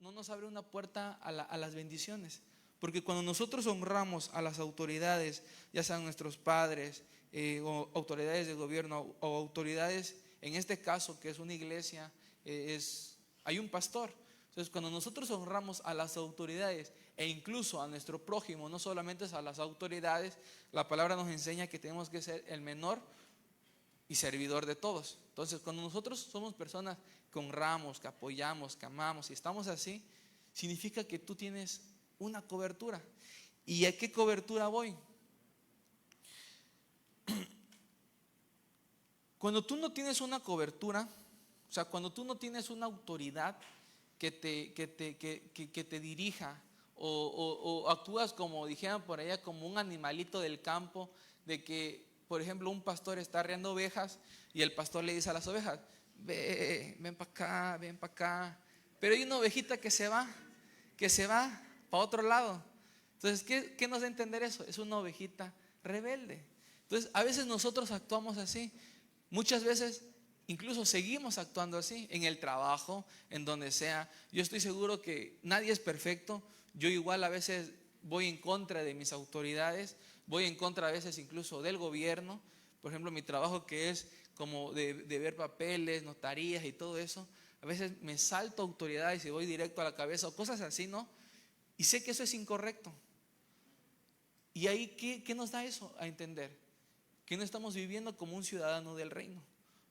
no nos abre una puerta a las bendiciones. Porque cuando nosotros honramos a las autoridades, ya sean nuestros padres, o autoridades de gobierno, o autoridades, en este caso que es una iglesia, hay un pastor. Entonces, cuando nosotros honramos a las autoridades e incluso a nuestro prójimo, no solamente a las autoridades, la palabra nos enseña que tenemos que ser el menor y servidor de todos. Entonces, cuando nosotros somos personas que honramos, que apoyamos, que amamos y estamos así, significa que tú tienes una cobertura. ¿Y a qué cobertura voy? Cuando tú no tienes una cobertura, o sea, cuando tú no tienes una autoridad que te dirija, o actúas como dijeran por allá, como un animalito del campo, de que, por ejemplo, un pastor está arreando ovejas y el pastor le dice a las ovejas: ven para acá, ven para acá. Pero hay una ovejita que se va para otro lado. Entonces, ¿qué nos da a entender eso? Es una ovejita rebelde. Entonces, a veces nosotros actuamos así. Muchas veces incluso seguimos actuando así en el trabajo, en donde sea. Yo estoy seguro que nadie es perfecto. Yo igual a veces voy en contra de mis autoridades, voy en contra a veces incluso del gobierno. Por ejemplo, mi trabajo, que es como de ver papeles, notarías y todo eso, a veces me salto autoridades y voy directo a la cabeza o cosas así, ¿no? Y sé que eso es incorrecto. ¿Y ahí qué nos da eso a entender? Que no estamos viviendo como un ciudadano del reino.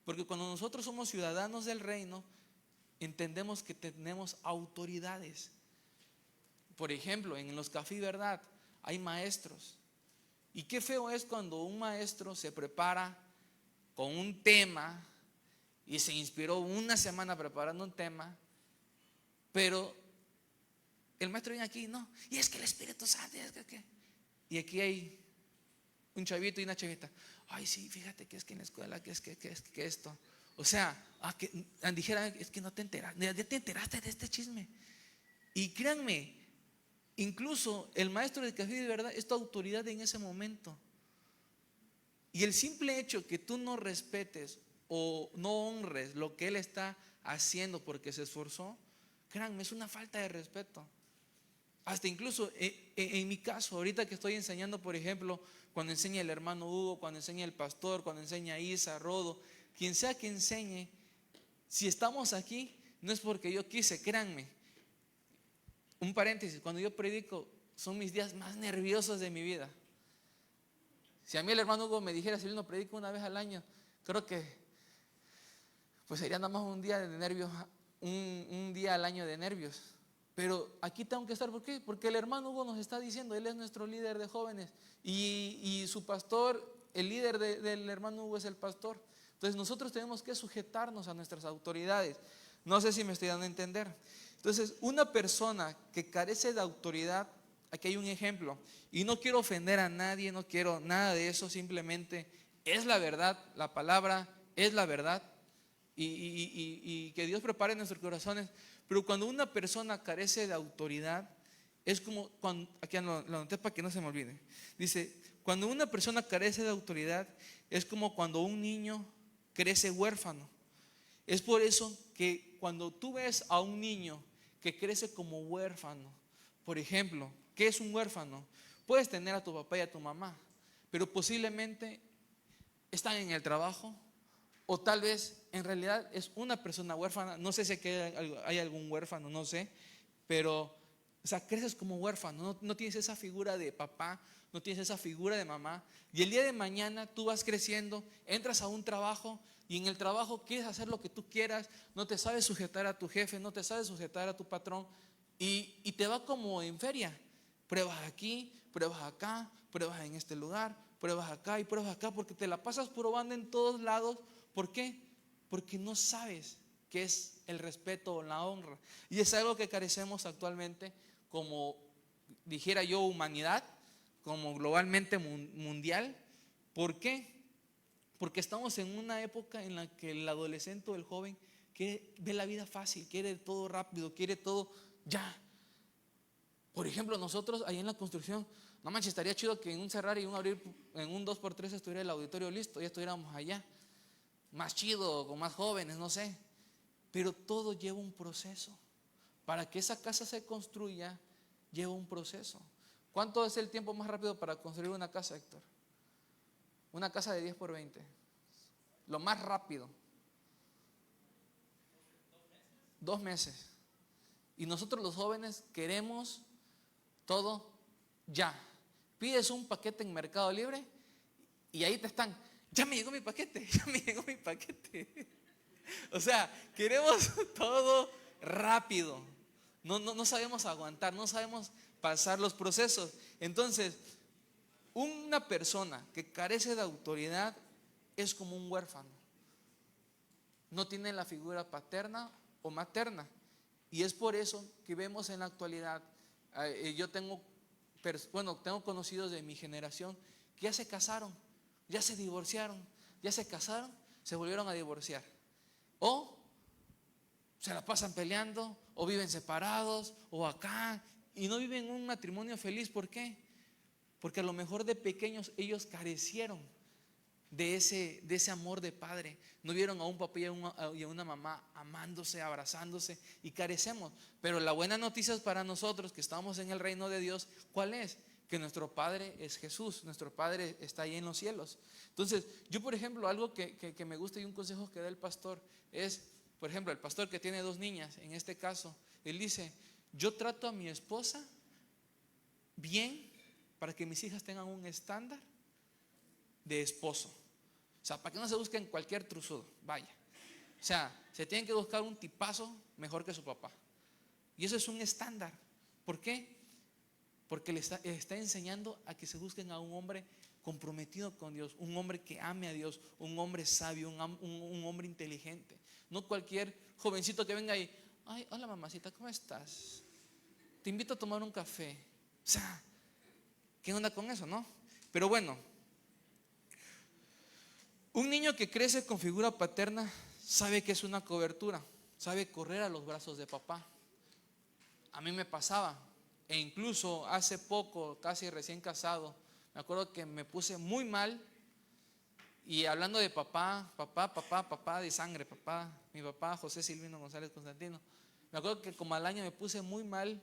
Porque cuando nosotros somos ciudadanos del reino, entendemos que tenemos autoridades. Por ejemplo, en los cafés, ¿verdad?, hay maestros. Y qué feo es cuando un maestro se prepara con un tema y se inspiró una semana preparando un tema, pero el maestro viene aquí, no, y es que el Espíritu Santo, es que, y aquí hay un chavito y una chavita: ay, sí, fíjate que es que en la escuela, que esto. O sea, que dijera: es que no te enteraste, ya te enteraste de este chisme. Y créanme, incluso el maestro de café de verdad es tu autoridad en ese momento. Y el simple hecho que tú no respetes o no honres lo que él está haciendo porque se esforzó, créanme, es una falta de respeto. Hasta incluso en mi caso, ahorita que estoy enseñando, por ejemplo, cuando enseña el hermano Hugo, cuando enseña el pastor, cuando enseña Isa, Rodo, quien sea que enseñe, si estamos aquí, no es porque yo quise, créanme. Un paréntesis: cuando yo predico, son mis días más nerviosos de mi vida. Si a mí el hermano Hugo me dijera: si él no predica una vez al año, creo que pues sería nada más un día de nervios, un día al año de nervios. Pero aquí tengo que estar. ¿Por qué? Porque el hermano Hugo nos está diciendo, él es nuestro líder de jóvenes, y su pastor, el líder del hermano Hugo, es el pastor. Entonces nosotros tenemos que sujetarnos a nuestras autoridades. No sé si me estoy dando a entender. Entonces, una persona que carece de autoridad, aquí hay un ejemplo, y no quiero ofender a nadie, no quiero nada de eso, simplemente es la verdad, la palabra es la verdad. Y que Dios prepare nuestros corazones. Pero cuando una persona carece de autoridad, es como cuando, aquí lo anoté para que no se me olvide. Dice: cuando una persona carece de autoridad, es como cuando un niño crece huérfano. Es por eso que cuando tú ves a un niño que crece como huérfano, por ejemplo, ¿qué es un huérfano? Puedes tener a tu papá y a tu mamá, pero posiblemente están en el trabajo, o tal vez en realidad es una persona huérfana. No sé si hay algún huérfano, no sé, pero, o sea, creces como huérfano, no tienes esa figura de papá, no tienes esa figura de mamá. Y el día de mañana tú vas creciendo, entras a un trabajo, y en el trabajo quieres hacer lo que tú quieras, no te sabes sujetar a tu jefe, no te sabes sujetar a tu patrón, y te va como en feria. Pruebas aquí, pruebas acá, pruebas en este lugar, pruebas acá y pruebas acá, porque te la pasas probando en todos lados. ¿Por qué? Porque no sabes qué es el respeto o la honra. Y es algo que carecemos actualmente, como dijera yo, humanidad, como globalmente mundial. ¿Por qué? Porque estamos en una época en la que el adolescente o el joven ve la vida fácil, quiere todo rápido, quiere todo ya. Por ejemplo, nosotros ahí en la construcción, no manches, estaría chido que en un cerrar y un abrir, en un 2x3 estuviera el auditorio listo, ya estuviéramos allá, más chido, con más jóvenes, no sé. Pero todo lleva un proceso. para que esa casa se construya, lleva un proceso. ¿Cuánto es el tiempo más rápido para construir una casa, Héctor? Una casa de 10 por 20. Lo más rápido. 2 meses. Y nosotros los jóvenes queremos todo ya. Pides un paquete en Mercado Libre y ahí te están, ya me llegó mi paquete, ya me llegó mi paquete. O sea, queremos todo rápido. No sabemos aguantar, no sabemos pasar los procesos. Entonces, una persona que carece de autoridad es como un huérfano. No tiene la figura paterna o materna. Y es por eso que vemos en la actualidad, yo tengo conocidos de mi generación que ya se casaron, ya se divorciaron, ya se casaron, se volvieron a divorciar. O se la pasan peleando, o viven separados, o acá, y no viven un matrimonio feliz. ¿Por qué? Porque a lo mejor de pequeños ellos carecieron de ese amor de padre. No vieron a un papá y a una mamá amándose, abrazándose, y carecemos. Pero la buena noticia es para nosotros que estamos en el reino de Dios. ¿Cuál es? Que nuestro Padre es Jesús, nuestro Padre está ahí en los cielos. Entonces, yo por ejemplo, algo que me gusta y un consejo que da el pastor es, por ejemplo, el pastor que tiene 2 niñas, en este caso, él dice, yo trato a mi esposa bien para que mis hijas tengan un estándar de esposo. O sea, para que no se busquen cualquier truzudo, vaya. O sea, se tienen que buscar un tipazo mejor que su papá. Y eso es un estándar. ¿Por qué? Porque le está enseñando a que se busquen a un hombre comprometido con Dios, un hombre que ame a Dios, un hombre sabio, un hombre inteligente. No cualquier jovencito que venga y, ay, hola mamacita, ¿cómo estás? Te invito a tomar un café. O sea, ¿qué onda con eso, no? Pero bueno, un niño que crece con figura paterna sabe que es una cobertura, sabe correr a los brazos de papá. A mí me pasaba, e incluso hace poco, casi recién casado, me acuerdo que me puse muy mal. Y hablando de papá de sangre, mi papá José Silvino González Constantino, me acuerdo que como al año me puse muy mal.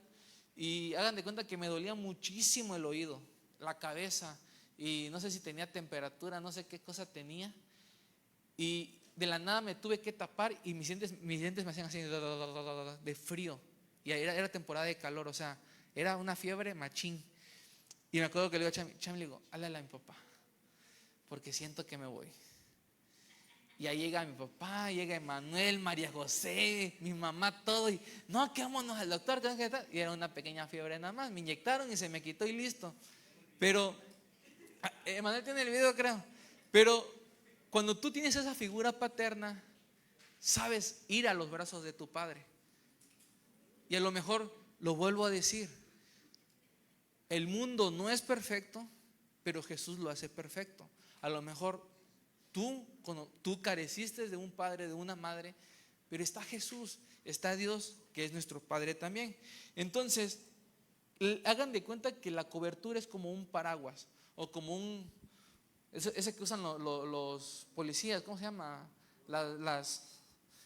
Y hagan de cuenta que me dolía muchísimo el oído, la cabeza, y no sé si tenía temperatura, no sé qué cosa tenía. Y de la nada me tuve que tapar y mis dientes me hacían así de frío. Y era temporada de calor, o sea, era una fiebre machín. Y me acuerdo que le digo a Chami, le digo, háblale a mi papá, porque siento que me voy. Y ahí llega mi papá, llega Emanuel, María José, mi mamá, todo. Y no, que vámonos al doctor. Y era una pequeña fiebre nada más. Me inyectaron y se me quitó y listo. Pero, Emanuel tiene el video, creo. Pero cuando tú tienes esa figura paterna, sabes ir a los brazos de tu padre. Y a lo mejor lo vuelvo a decir. El mundo no es perfecto, pero Jesús lo hace perfecto. A lo mejor tú careciste de un padre, de una madre, pero está Jesús, está Dios, que es nuestro Padre también. Entonces, hagan de cuenta que la cobertura es como un paraguas, o como ese que usan los policías, ¿cómo se llama?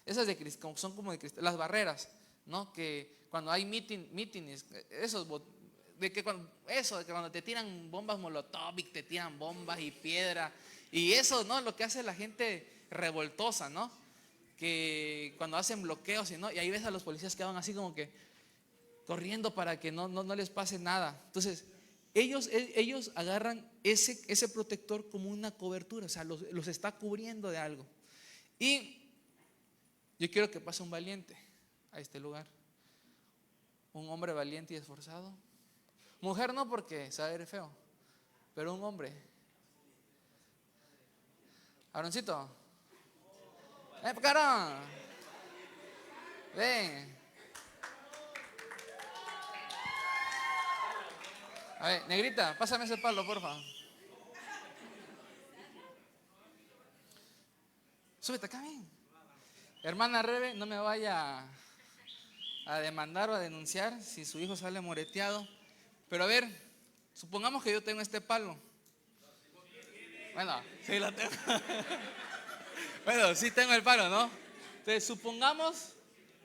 Esas de cristal, son como de cristal, las barreras, ¿no? Que cuando hay mítines, de que cuando te tiran bombas molotov y te tiran bombas y piedra. Y eso, ¿no? Lo que hace la gente revoltosa, ¿no? Que cuando hacen bloqueos, ¿no? Y ahí ves a los policías que van así como que corriendo para que no les pase nada. Entonces, ellos agarran ese protector como una cobertura, o sea, los está cubriendo de algo. Y yo quiero que pase un valiente a este lugar. Un hombre valiente y esforzado. Mujer no, porque se va a ver feo, pero un hombre. Aaroncito, Carón, ven. A ver, negrita, pásame ese palo, porfa. Súbete acá, bien. Hermana Rebe, no me vaya a demandar o a denunciar si su hijo sale moreteado. Pero a ver, supongamos que yo tengo este palo. Bueno, sí lo tengo. Bueno, sí tengo el palo, ¿no? Entonces, supongamos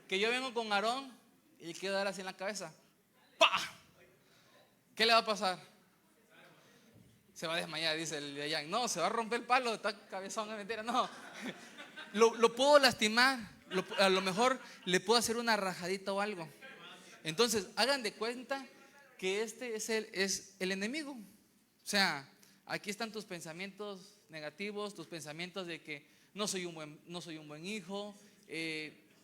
que yo vengo con Aarón y le quiero dar así en la cabeza, ¡pah! ¿Qué le va a pasar? Se va a desmayar, dice el de allá. No, se va a romper el palo, está cabezón, es mentira. No, lo puedo lastimar, a lo mejor le puedo hacer una rajadita o algo. Entonces, hagan de cuenta que este es el enemigo. O sea, aquí están tus pensamientos negativos, tus pensamientos de que no soy un buen hijo,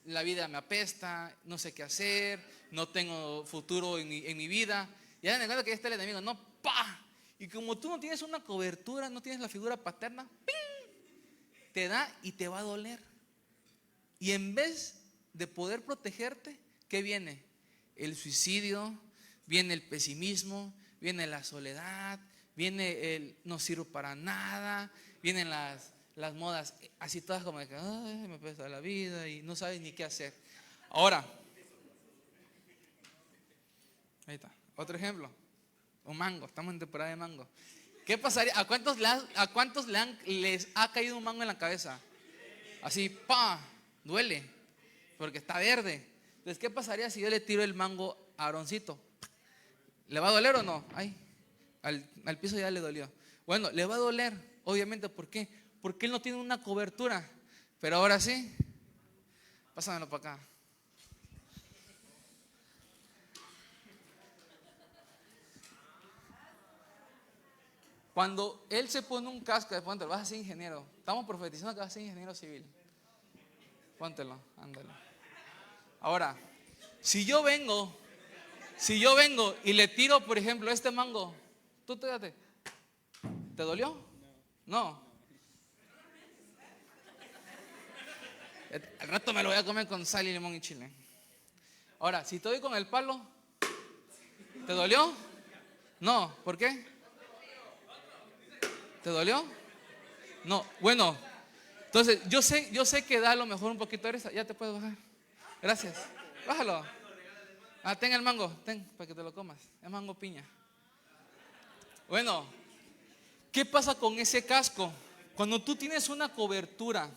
la vida me apesta, no sé qué hacer, no tengo futuro en mi vida. Y hagan de cuenta que ahí está el enemigo, no, ¡pa! Y como tú no tienes una cobertura, no tienes la figura paterna, ¡ping!, te da y te va a doler. Y en vez de poder protegerte, ¿qué viene? El suicidio, viene el pesimismo, viene la soledad, viene el no sirvo para nada, vienen las modas así todas como de que ay, me pesa la vida y no sabes ni qué hacer. Ahora, ahí está, otro ejemplo, un mango, estamos en temporada de mango. ¿Qué pasaría? ¿A cuántos les ha caído un mango en la cabeza? Así, ¡pa! Duele, porque está verde. Entonces, ¿qué pasaría si yo le tiro el mango a Aaroncito? ¿Le va a doler o no? Ay, al piso ya le dolió. Bueno, le va a doler, obviamente, ¿por qué? Porque él no tiene una cobertura. Pero ahora sí, pásamelo para acá. Cuando él se pone un casco, de póntelo, vas a ser ingeniero. Estamos profetizando que vas a ser ingeniero civil. Póntelo, ándale. Ahora, si yo vengo y le tiro, por ejemplo, este mango, tú fíjate, ¿te dolió? No. Al rato me lo voy a comer con sal y limón y chile. Ahora, si te doy con el palo, ¿te dolió? No. ¿Por qué? ¿Te dolió? No. Bueno, entonces yo sé que da a lo mejor un poquito de risa. Ya te puedes bajar. Gracias. Bájalo. Ten el mango, ten para que te lo comas. Es mango piña. Bueno, ¿qué pasa con ese casco? Cuando tú tienes una cobertura,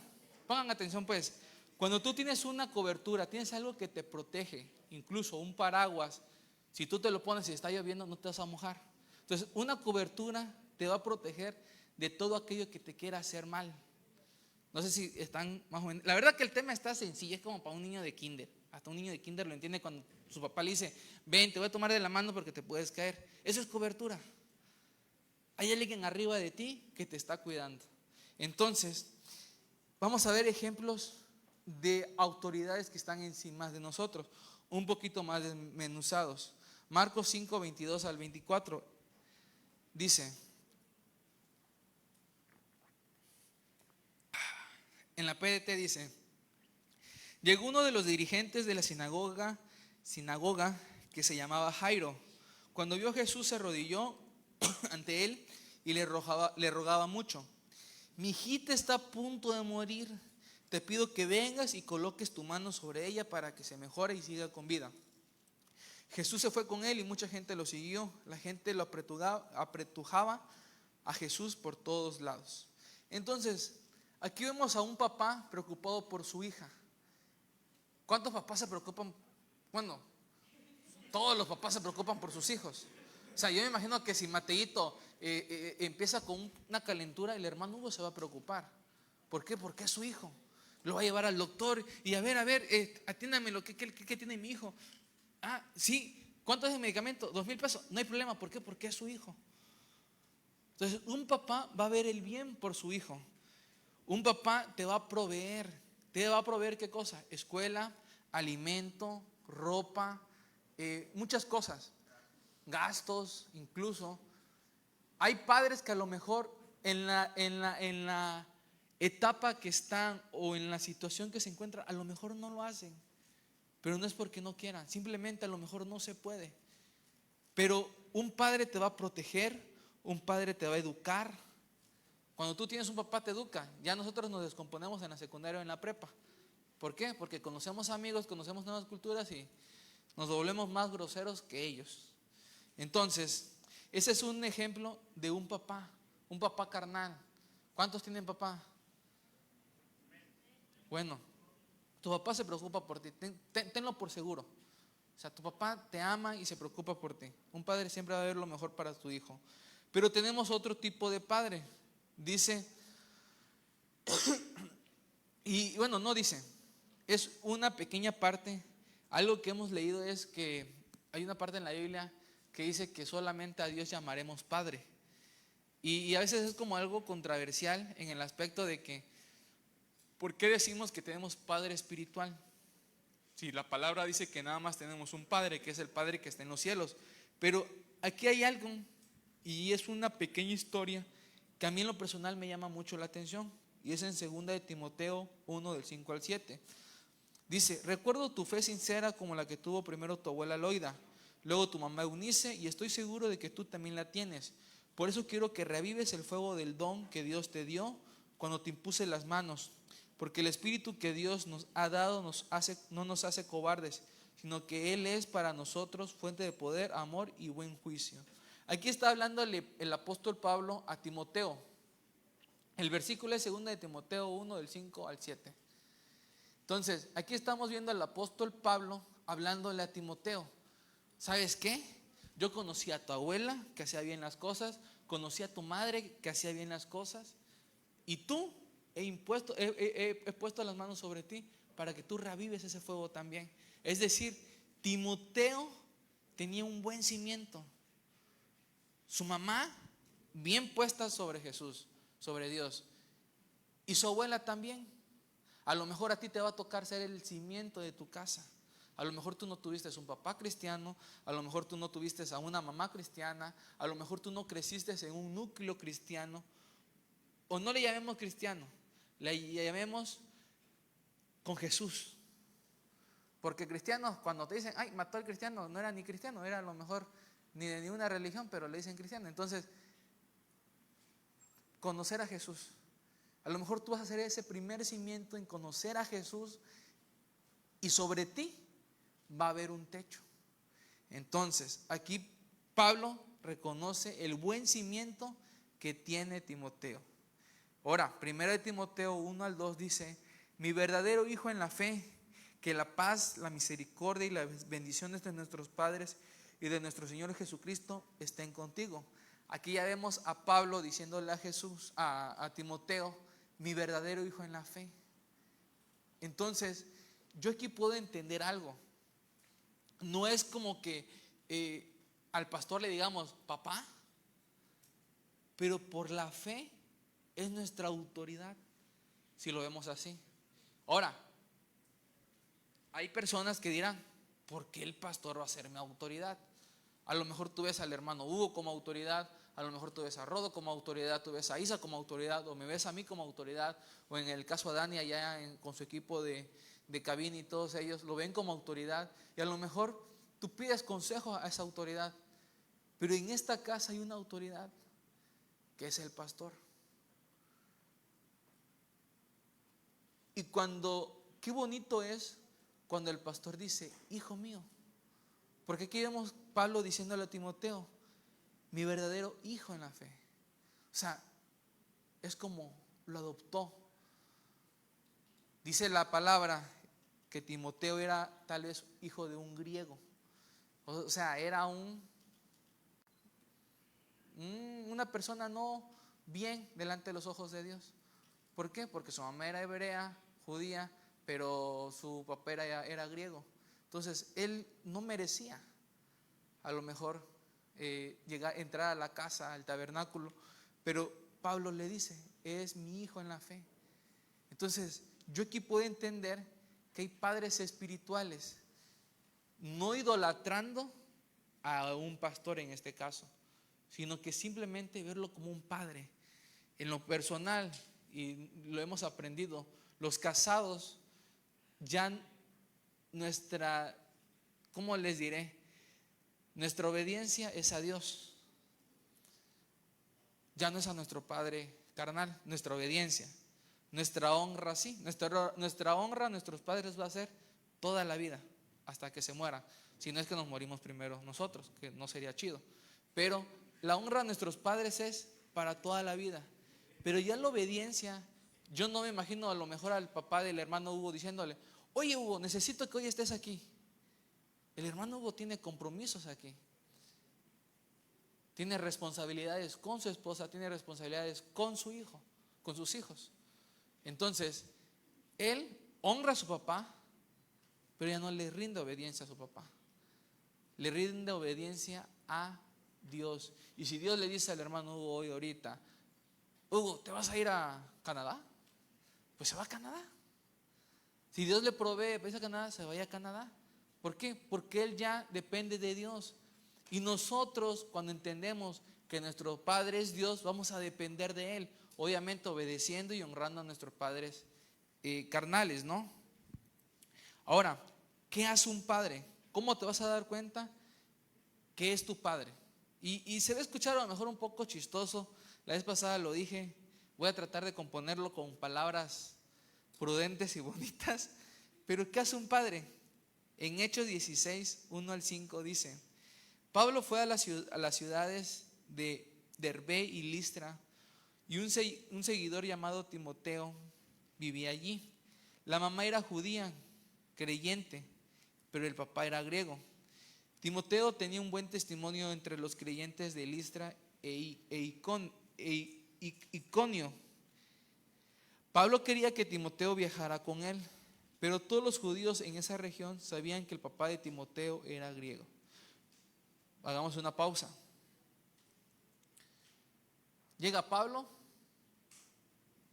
pongan atención pues, cuando tú tienes una cobertura, tienes algo que te protege, incluso un paraguas, si tú te lo pones y está lloviendo no te vas a mojar. Entonces una cobertura te va a proteger de todo aquello que te quiera hacer mal. No sé si están más o menos. La verdad que el tema está sencillo, es como para un niño de kinder. Hasta un niño de kinder lo entiende cuando su papá le dice, ven, te voy a tomar de la mano porque te puedes caer. Eso es cobertura. Hay alguien arriba de ti que te está cuidando. Entonces, vamos a ver ejemplos de autoridades que están encima de nosotros, un poquito más desmenuzados. Marcos 5, 22 al 24 dice, en la PDT dice, llegó uno de los dirigentes de la sinagoga que se llamaba Jairo. Cuando vio a Jesús se arrodilló ante él y le rogaba mucho. Mi hijita está a punto de morir. Te pido que vengas y coloques tu mano sobre ella para que se mejore y siga con vida. Jesús se fue con él y mucha gente lo siguió. La gente lo apretujaba a Jesús por todos lados. Entonces, aquí vemos a un papá preocupado por su hija. ¿Cuántos papás se preocupan? Bueno, todos los papás se preocupan por sus hijos. O sea, yo me imagino que si Mateito empieza con una calentura, el hermano Hugo se va a preocupar. ¿Por qué? Porque es su hijo. Lo va a llevar al doctor y a ver, atiéndame ¿qué tiene mi hijo? Ah, sí, ¿cuánto es el medicamento? 2,000 pesos. No hay problema, ¿por qué? Porque es su hijo. Entonces, un papá va a ver el bien por su hijo. Un papá te va a proveer. ¿Te va a proveer qué cosa? Escuela, alimento, ropa, muchas cosas. Gastos, incluso. Hay padres que a lo mejor en la etapa que están o en la situación que se encuentran, a lo mejor no lo hacen. Pero no es porque no quieran, simplemente a lo mejor no se puede. Pero un padre te va a proteger, un padre te va a educar. Cuando tú tienes un papá te educa. Ya nosotros nos descomponemos en la secundaria o en la prepa. ¿Por qué? Porque conocemos amigos, conocemos nuevas culturas y nos volvemos más groseros que ellos. Entonces, ese es un ejemplo de un papá carnal. ¿Cuántos tienen papá? Bueno, tu papá se preocupa por ti, tenlo por seguro. sea, tu papá te ama y se preocupa por ti. Un padre siempre va a ver lo mejor para tu hijo. Pero tenemos otro tipo de padre. Dice, y bueno, no dice, es una pequeña parte. Algo que hemos leído es que hay una parte en la Biblia que dice que solamente a Dios llamaremos Padre. Y a veces es como algo controversial en el aspecto de que, ¿por qué decimos que tenemos Padre espiritual? Si la palabra dice que nada más tenemos un Padre, que es el Padre que está en los cielos. Pero aquí hay algo, y es una pequeña historia que a mí en lo personal me llama mucho la atención. Y es en 2 de Timoteo 1, del 5 al 7. Dice, recuerdo tu fe sincera como la que tuvo primero tu abuela Loida, luego tu mamá Eunice, y estoy seguro de que tú también la tienes. Por eso quiero que revives el fuego del don que Dios te dio cuando te impuse las manos. Porque el Espíritu que Dios nos ha dado no nos hace cobardes, sino que Él es para nosotros fuente de poder, amor y buen juicio. Aquí está hablándole el apóstol Pablo a Timoteo. El versículo es 2 de Timoteo 1, del 5 al 7. Entonces, aquí estamos viendo al apóstol Pablo hablándole a Timoteo. ¿Sabes qué? Yo conocí a tu abuela que hacía bien las cosas, conocí a tu madre que hacía bien las cosas, y tú he puesto las manos sobre ti para que tú reavives ese fuego también. Es decir, Timoteo tenía un buen cimiento. Su mamá bien puesta sobre Jesús, sobre Dios, y su abuela también. A lo mejor a ti te va a tocar ser el cimiento de tu casa. A lo mejor tú no tuviste un papá cristiano, a lo mejor tú no tuviste a una mamá cristiana, a lo mejor tú no creciste en un núcleo cristiano, o no le llamemos cristiano, le llamemos con Jesús. Porque cristianos, cuando te dicen, ay, mató al cristiano, no era ni cristiano, era a lo mejor ni de ninguna religión, pero le dicen cristiano. Entonces, conocer a Jesús. A lo mejor tú vas a hacer ese primer cimiento en conocer a Jesús, y sobre ti va a haber un techo. Entonces, aquí Pablo reconoce el buen cimiento que tiene Timoteo. Ahora, 1 de Timoteo 1 al 2 dice, mi verdadero hijo en la fe, que la paz, la misericordia y las bendiciones de nuestros padres y de nuestro Señor Jesucristo estén contigo. Aquí ya vemos a Pablo diciéndole a Jesús, a Timoteo, mi verdadero hijo en la fe. Entonces, yo aquí puedo entender algo. No es como que al pastor le digamos, papá, pero por la fe es nuestra autoridad, si lo vemos así. Ahora, hay personas que dirán, ¿por qué el pastor va a ser mi autoridad? A lo mejor tú ves al hermano Hugo como autoridad, a lo mejor tú ves a Rodo como autoridad, tú ves a Isa como autoridad, o me ves a mí como autoridad, o en el caso de Dani allá con su equipo de cabina y todos ellos lo ven como autoridad, y a lo mejor tú pides consejo a esa autoridad, pero en esta casa hay una autoridad que es el pastor. Y qué bonito es cuando el pastor dice, hijo mío, porque aquí vemos Pablo diciéndole a Timoteo, mi verdadero hijo en la fe. O sea, es como lo adoptó. Dice la palabra que Timoteo era tal vez hijo de un griego. O sea, era una persona no bien delante de los ojos de Dios. ¿Por qué? Porque su mamá era hebrea, judía, pero su papá era griego. Entonces, él no merecía a lo mejor entrar a la casa, al tabernáculo, pero Pablo le dice, es mi hijo en la fe. Entonces, yo aquí puedo entender que hay padres espirituales, no idolatrando a un pastor en este caso, sino que simplemente verlo como un padre. En lo personal, y lo hemos aprendido, los casados ya ¿cómo les diré? Nuestra obediencia es a Dios. Ya no es a nuestro padre carnal, nuestra obediencia. Nuestra honra sí, nuestra honra a nuestros padres va a ser toda la vida, hasta que se mueran. Si no es que nos morimos primero nosotros, que no sería chido. Pero la honra a nuestros padres es para toda la vida. Pero ya la obediencia, yo no me imagino a lo mejor al papá del hermano Hugo diciéndole, oye Hugo, necesito que hoy estés aquí. El hermano Hugo tiene compromisos aquí. Tiene responsabilidades con su esposa, tiene responsabilidades con su hijo, con sus hijos. Entonces, él honra a su papá, pero ya no le rinde obediencia a su papá. Le rinde obediencia a Dios. Y si Dios le dice al hermano Hugo hoy ahorita, Hugo, ¿te vas a ir a Canadá? Pues se va a Canadá. Si Dios le provee para irse a Canadá, se vaya a Canadá. ¿Por qué? Porque él ya depende de Dios. Y nosotros, cuando entendemos que nuestro Padre es Dios, vamos a depender de Él. Obviamente obedeciendo y honrando a nuestros padres carnales, ¿no? Ahora, ¿qué hace un padre? ¿Cómo te vas a dar cuenta que es tu padre? Y se va a escuchar a lo mejor un poco chistoso. La vez pasada lo dije. Voy a tratar de componerlo con palabras prudentes y bonitas. Pero ¿qué hace un padre? En Hechos 16, 1 al 5 dice: Pablo fue a las ciudades de Derbe y Listra, y un seguidor llamado Timoteo vivía allí. La mamá era judía, creyente, pero el papá era griego. Timoteo tenía un buen testimonio entre los creyentes de Listra e Iconio. Pablo quería que Timoteo viajara con él, pero todos los judíos en esa región sabían que el papá de Timoteo era griego. Hagamos una pausa. Llega Pablo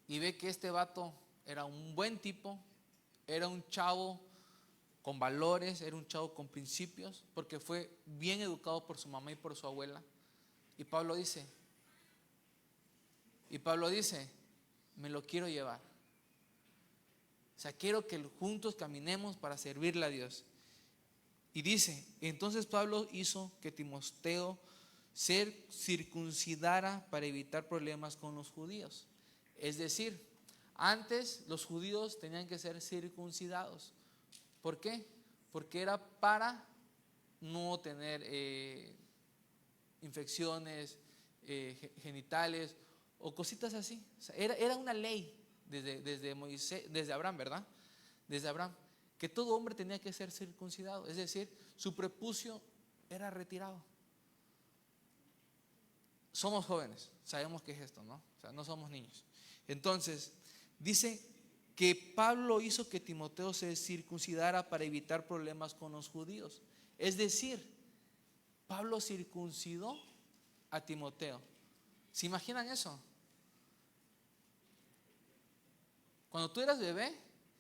y ve que este vato era un buen tipo, era un chavo con valores, era un chavo con principios, porque fue bien educado por su mamá y por su abuela. Y Pablo dice, me lo quiero llevar. O sea, quiero que juntos caminemos para servirle a Dios. Y dice, entonces Pablo hizo que Timoteo se circuncidara para evitar problemas con los judíos. Es decir, antes los judíos tenían que ser circuncidados. ¿Por qué? Porque era para no tener infecciones genitales o cositas así. O sea, era una ley desde Moisés, desde Abraham, ¿verdad? Desde Abraham, que todo hombre tenía que ser circuncidado, es decir, su prepucio era retirado. Somos jóvenes, sabemos qué es esto, ¿no? O sea, no somos niños. Entonces, dice que Pablo hizo que Timoteo se circuncidara para evitar problemas con los judíos. Es decir, Pablo circuncidó a Timoteo. ¿Se imaginan eso? Cuando tú eras bebé,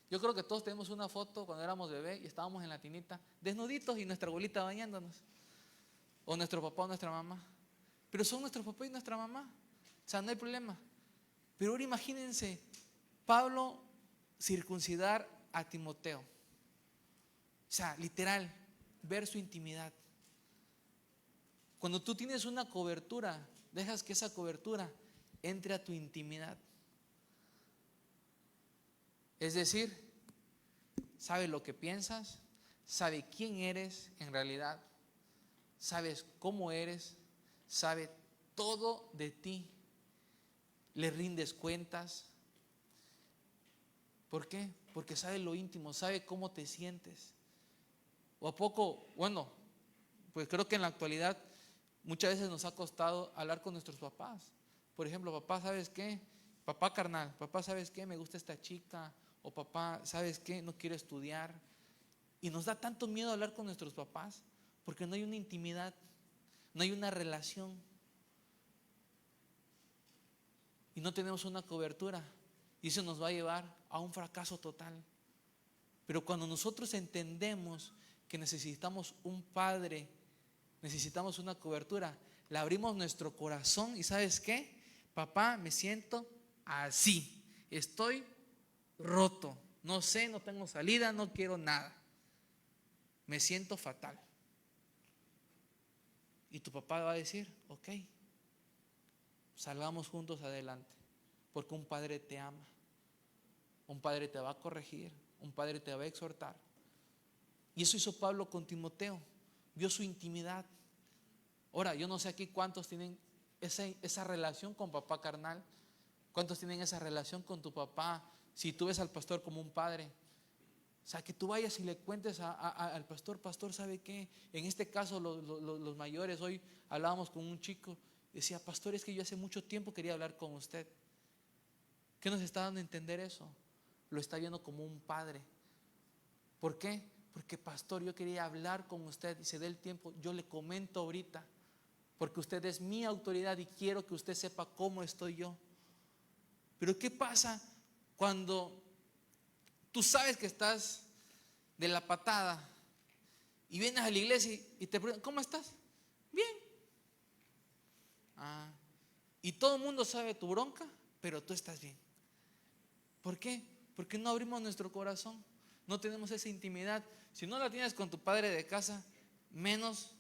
yo creo que todos tenemos una foto cuando éramos bebé y estábamos en la tinita, desnuditos y nuestra abuelita bañándonos. O nuestro papá o nuestra mamá. Pero son nuestro papá y nuestra mamá. O sea, no hay problema. Pero ahora imagínense, Pablo circuncidar a Timoteo. O sea, literal, ver su intimidad. Cuando tú tienes una cobertura, dejas que esa cobertura entre a tu intimidad. Es decir, sabe lo que piensas, sabe quién eres en realidad, sabes cómo eres, sabe todo de ti, le rindes cuentas. ¿Por qué? Porque sabe lo íntimo, sabe cómo te sientes. ¿O a poco? Bueno, pues creo que en la actualidad muchas veces nos ha costado hablar con nuestros papás. Por ejemplo, papá, ¿sabes qué? Papá carnal, papá, ¿sabes qué? Me gusta esta chica. O papá, ¿sabes qué? No quiero estudiar. Y nos da tanto miedo hablar con nuestros papás porque no hay una intimidad, no hay una relación. Y no tenemos una cobertura. Y eso nos va a llevar a un fracaso total. Pero cuando nosotros entendemos que necesitamos un padre, necesitamos una cobertura, le abrimos nuestro corazón y ¿sabes qué? Papá, me siento así. Estoy roto. No sé, no tengo salida, no quiero nada. Me siento fatal. Y tu papá va a decir, ok, salgamos juntos adelante. Porque un padre te ama. Un padre te va a corregir. Un padre te va a exhortar. Y eso hizo Pablo con Timoteo. Vio su intimidad. Ahora, yo no sé aquí cuántos tienen esa relación con papá carnal. ¿Cuántos tienen esa relación con tu papá? Si tú ves al pastor como un padre, sea, que tú vayas y le cuentes al pastor, pastor, ¿sabe qué? En este caso los mayores, hoy hablábamos con un chico, decía, pastor, es que yo hace mucho tiempo quería hablar con usted. ¿Qué nos está dando a entender eso? Lo está viendo como un padre. ¿Por qué? Porque pastor, yo quería hablar con usted y se dé el tiempo, yo le comento ahorita, porque usted es mi autoridad y quiero que usted sepa cómo estoy yo. Pero ¿qué pasa cuando tú sabes que estás de la patada y vienes a la iglesia y te preguntan, ¿cómo estás? Bien. Y todo el mundo sabe tu bronca, pero tú estás bien. ¿Por qué? Porque no abrimos nuestro corazón, no tenemos esa intimidad. Si no la tienes con tu padre de casa, menos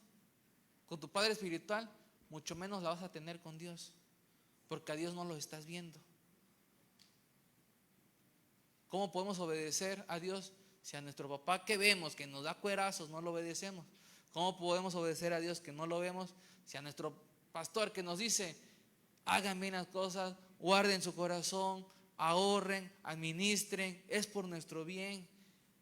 con tu padre espiritual, mucho menos la vas a tener con Dios, porque a Dios no lo estás viendo. ¿Cómo podemos obedecer a Dios si a nuestro papá que vemos, que nos da cuerazos, no lo obedecemos? ¿Cómo podemos obedecer a Dios que no lo vemos si a nuestro pastor que nos dice, hagan bien las cosas, guarden su corazón, ahorren, administren, es por nuestro bien?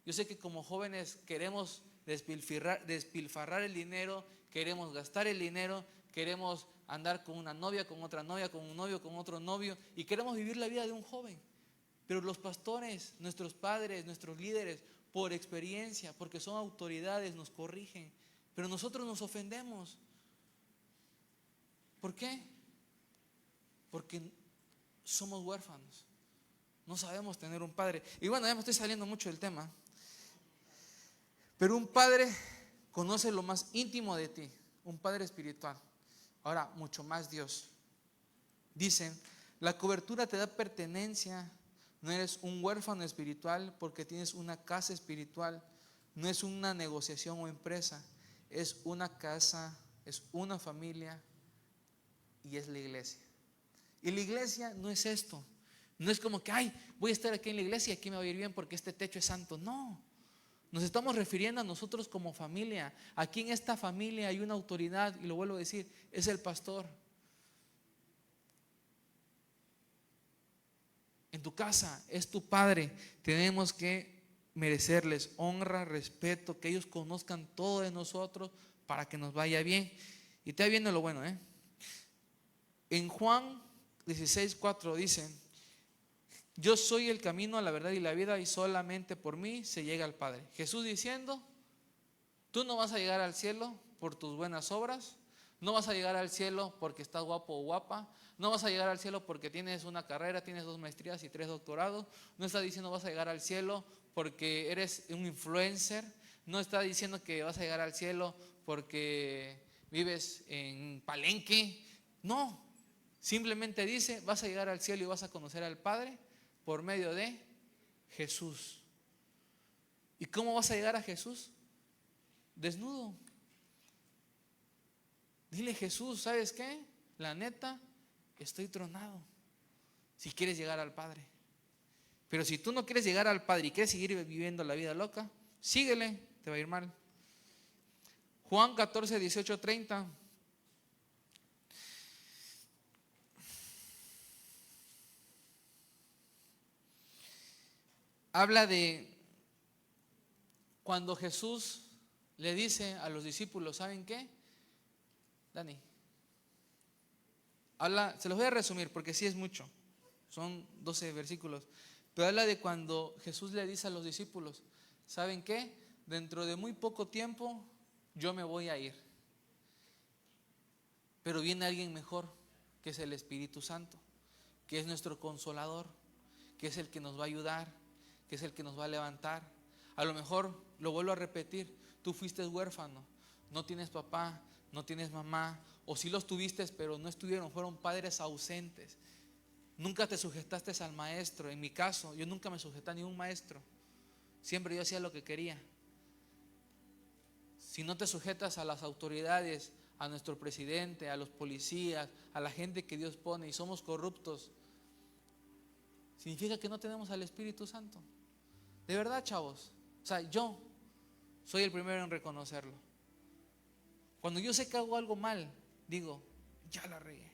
Yo sé que como jóvenes queremos despilfarrar el dinero, queremos gastar el dinero, queremos andar con una novia, con otra novia, con un novio, con otro novio, y queremos vivir la vida de un joven. Pero los pastores, nuestros padres, nuestros líderes, por experiencia, porque son autoridades, nos corrigen, pero nosotros nos ofendemos. ¿Por qué? Porque somos huérfanos, no sabemos tener un padre. Y bueno, ya me estoy saliendo mucho del tema, pero un padre conoce lo más íntimo de ti, un padre espiritual. Ahora, mucho más Dios. Dicen, la cobertura te da pertenencia. No eres un huérfano espiritual porque tienes una casa espiritual. No es una negociación o empresa, es una casa, es una familia y es la iglesia. Y la iglesia no es esto. No es como que, ay, voy a estar aquí en la iglesia y aquí me va a ir bien porque este techo es santo. No, nos estamos refiriendo a nosotros como familia. Aquí en esta familia hay una autoridad, y lo vuelvo a decir, es el pastor. En tu casa es tu padre. Tenemos que merecerles honra, respeto, que ellos conozcan todo de nosotros para que nos vaya bien. Y te viene lo bueno, En Juan 16:4 dice, yo soy el camino, la verdad y la vida, y solamente por mí se llega al Padre. Jesús diciendo, tú no vas a llegar al cielo por tus buenas obras, no vas a llegar al cielo porque estás guapo o guapa, no vas a llegar al cielo porque tienes una carrera, tienes 2 maestrías y 3 doctorados, no está diciendo vas a llegar al cielo porque eres un influencer, no está diciendo que vas a llegar al cielo porque vives en Palenque, no, simplemente dice vas a llegar al cielo y vas a conocer al Padre por medio de Jesús. ¿Y cómo vas a llegar a Jesús? Desnudo. Dile, Jesús, ¿sabes qué? La neta, estoy tronado. Si quieres llegar al Padre. Pero si tú no quieres llegar al Padre y quieres seguir viviendo la vida loca, síguele, te va a ir mal. Juan 14, 18, 30. Habla de cuando Jesús le dice a los discípulos, ¿saben qué? Dani, se los voy a resumir porque sí es mucho, son 12 versículos, pero habla de cuando Jesús le dice a los discípulos, ¿saben qué? Dentro de muy poco tiempo yo me voy a ir, pero viene alguien mejor, que es el Espíritu Santo, que es nuestro consolador, que es el que nos va a ayudar, que es el que nos va a levantar. A lo mejor, lo vuelvo a repetir, tú fuiste huérfano, no tienes papá, no tienes mamá, o sí los tuviste pero no estuvieron, fueron padres ausentes. Nunca te sujetaste al maestro. En mi caso, yo nunca me sujeté a ningún maestro, siempre yo hacía lo que quería. Si no te sujetas a las autoridades, a nuestro presidente, a los policías, a la gente que Dios pone, y somos corruptos, significa que no tenemos al Espíritu Santo. De verdad, chavos. O sea, yo soy el primero en reconocerlo. Cuando yo sé que hago algo mal, digo, ya la regué.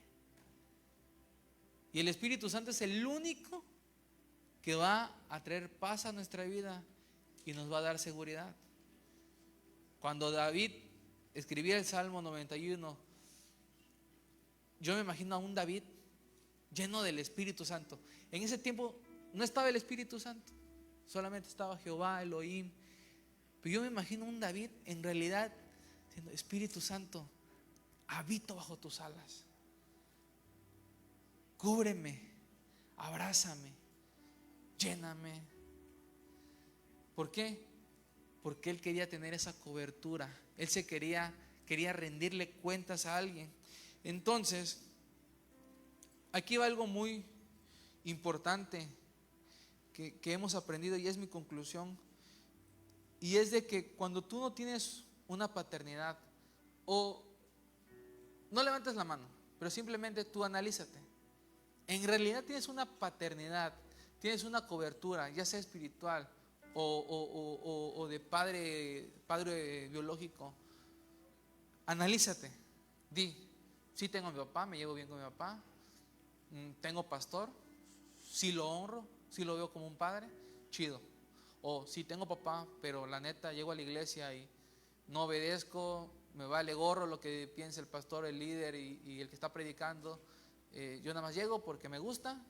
Y el Espíritu Santo es el único que va a traer paz a nuestra vida y nos va a dar seguridad. Cuando David escribía el Salmo 91, yo me imagino a un David lleno del Espíritu Santo. En ese tiempo no estaba el Espíritu Santo, solamente estaba Jehová, Elohim. Pero yo me imagino a un David en realidad diciendo: Espíritu Santo, habito bajo tus alas, cúbreme, abrázame, lléname. ¿Por qué? Porque él quería tener esa cobertura. Él quería rendirle cuentas a alguien. Entonces, aquí va algo muy importante que hemos aprendido, y es mi conclusión. Y es de que cuando tú no tienes una paternidad, o no levantes la mano, pero simplemente tú analízate. En realidad tienes una paternidad, tienes una cobertura, ya sea espiritual o de padre biológico. Analízate. Di: sí tengo a mi papá, me llevo bien con mi papá, tengo pastor, sí lo honro, sí lo veo como un padre, chido. O sí tengo papá, pero la neta llego a la iglesia y no obedezco, me vale gorro lo que piense el pastor, el líder y el que está predicando. Yo nada más llego porque me gusta.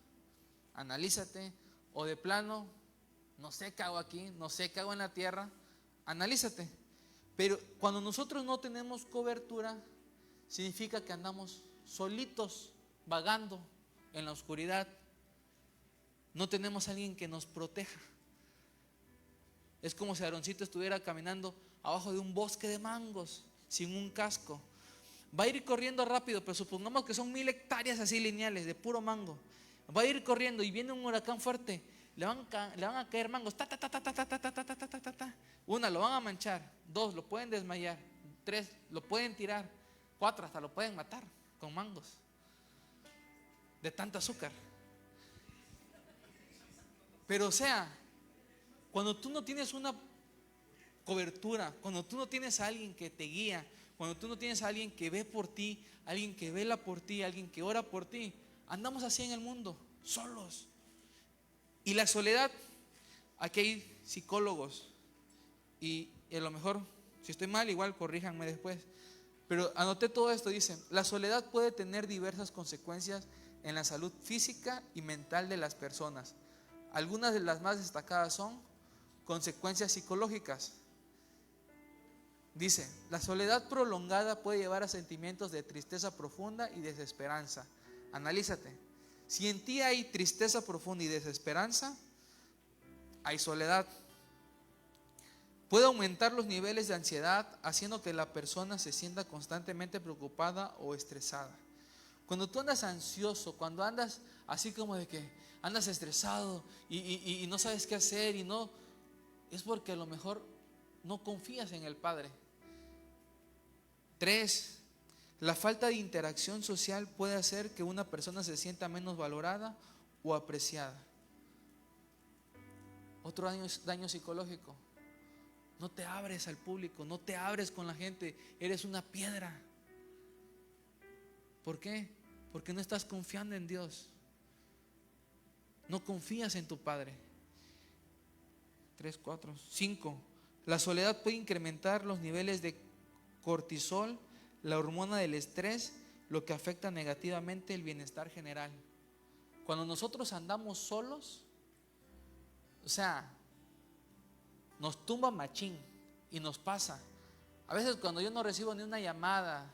Analízate. O de plano, no sé qué hago aquí, no sé qué hago en la tierra. Analízate. Pero cuando nosotros no tenemos cobertura, significa que andamos solitos, vagando en la oscuridad. No tenemos a alguien que nos proteja. Es como si Aaroncito estuviera caminando abajo de un bosque de mangos, sin un casco. Va a ir corriendo rápido, pero supongamos que son 1000 hectáreas así lineales de puro mango. Va a ir corriendo y viene un huracán fuerte. Le van a caer mangos. Ta, ta, ta, ta, ta, ta, ta, ta, ta, ta, ta, ta. 1, lo van a manchar. 2, lo pueden desmayar. 3, lo pueden tirar. 4, hasta lo pueden matar con mangos de tanto azúcar. Pero o sea, cuando tú no tienes una cobertura, cuando tú no tienes a alguien que te guía, cuando tú no tienes a alguien que ve por ti, alguien que vela por ti, alguien que ora por ti, andamos así en el mundo, solos. Y la soledad, aquí hay psicólogos, y a lo mejor, si estoy mal, igual corríjanme después, pero anoté todo esto. Dicen: la soledad puede tener diversas consecuencias en la salud física y mental de las personas. Algunas de las más destacadas son consecuencias psicológicas. Dice: la soledad prolongada puede llevar a sentimientos de tristeza profunda y desesperanza. Analízate. Si en ti hay tristeza profunda y desesperanza, hay soledad. Puede aumentar los niveles de ansiedad, haciendo que la persona se sienta constantemente preocupada o estresada. Cuando tú andas ansioso, cuando andas así como de que andas estresado y no sabes qué hacer, y no, es porque a lo mejor no confías en el Padre. 3, la falta de interacción social puede hacer que una persona se sienta menos valorada o apreciada. Otro daño psicológico: no te abres al público, no te abres con la gente, eres una piedra. ¿Por qué? Porque no estás confiando en Dios, no confías en tu Padre. 3, 4, 5, la soledad puede incrementar los niveles de cortisol, la hormona del estrés, lo que afecta negativamente el bienestar general. Cuando nosotros andamos solos, o sea, nos tumba machín y nos pasa. A veces cuando yo no recibo ni una llamada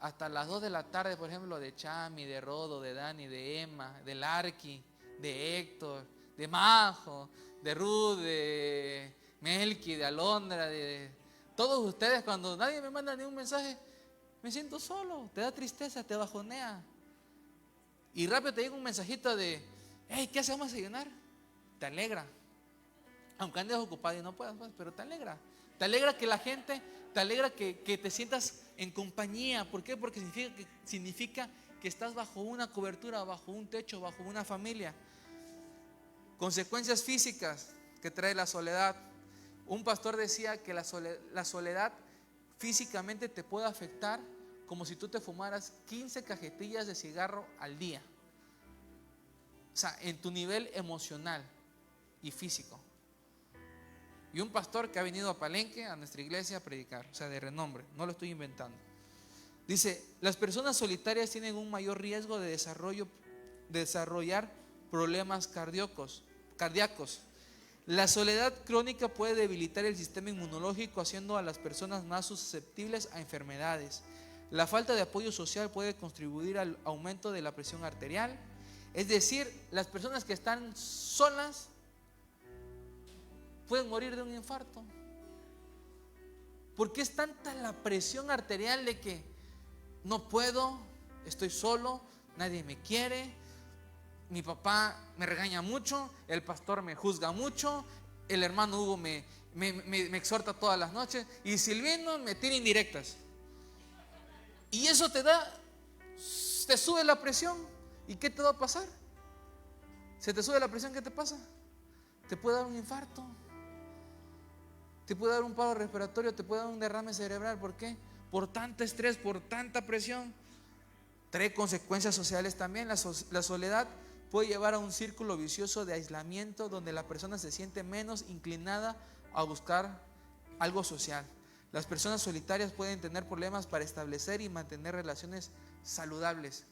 hasta las 2 de la tarde, por ejemplo, de Chami, de Rodo, de Dani, de Emma, de Larky, de Héctor, de Majo, de Ruth, de Melqui, de Alondra, de todos ustedes, cuando nadie me manda ni un mensaje, me siento solo, te da tristeza, te bajonea. Y rápido te llega un mensajito de: hey, ¿qué hacemos a desayunar? Te alegra. Aunque andes ocupado y no puedas, pues, pero te alegra. Te alegra que la gente, te alegra que te sientas en compañía. ¿Por qué? Porque significa que estás bajo una cobertura, bajo un techo, bajo una familia. Consecuencias físicas que trae la soledad. Un pastor decía que la soledad físicamente te puede afectar como si tú te fumaras 15 cajetillas de cigarro al día. O sea, en tu nivel emocional y físico. Y un pastor que ha venido a Palenque, a nuestra iglesia, a predicar, o sea, de renombre, no lo estoy inventando. Dice, las personas solitarias tienen un mayor riesgo de desarrollar problemas cardíacos. La soledad crónica puede debilitar el sistema inmunológico, haciendo a las personas más susceptibles a enfermedades. La falta de apoyo social puede contribuir al aumento de la presión arterial. Es decir, las personas que están solas pueden morir de un infarto. Porque es tanta la presión arterial de que no puedo, estoy solo, nadie me quiere, mi papá me regaña mucho, el pastor me juzga mucho, el hermano Hugo me exhorta todas las noches y Silvino me tira indirectas. Y eso te sube la presión. ¿Y qué te va a pasar? ¿Se te sube la presión? ¿Qué te pasa? Te puede dar un infarto, te puede dar un paro respiratorio, te puede dar un derrame cerebral. ¿Por qué? Por tanto estrés, por tanta presión. Trae consecuencias sociales también. La soledad puede llevar a un círculo vicioso de aislamiento, donde la persona se siente menos inclinada a buscar algo social. Las personas solitarias pueden tener problemas para establecer y mantener relaciones saludables.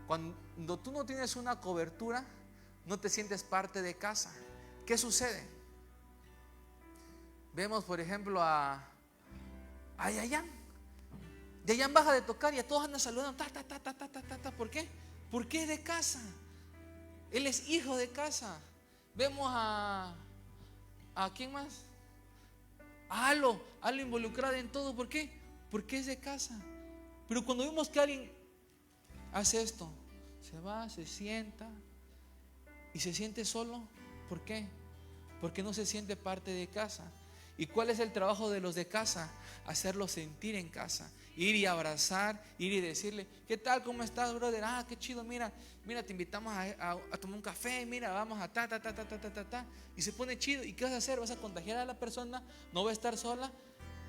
Cuando tú no tienes una cobertura, no te sientes parte de casa. ¿Qué sucede? Vemos, por ejemplo, a Yayan. Yayan baja de tocar y a todos andan saludando. ¿Por qué? Porque es de casa. Él es hijo de casa. Vemos ¿a quién más? A Alo involucrado en todo. ¿Por qué? Porque es de casa. Pero cuando vemos que alguien hace esto, se va, se sienta y se siente solo. ¿Por qué? Porque no se siente parte de casa. ¿Y cuál es el trabajo de los de casa? Hacerlos sentir en casa. Ir y abrazar, ir y decirle, ¿qué tal? ¿Cómo estás, brother? Qué chido, mira, te invitamos a tomar un café, mira, vamos a ta. Y se pone chido. ¿Y qué vas a hacer? Vas a contagiar a la persona, no va a estar sola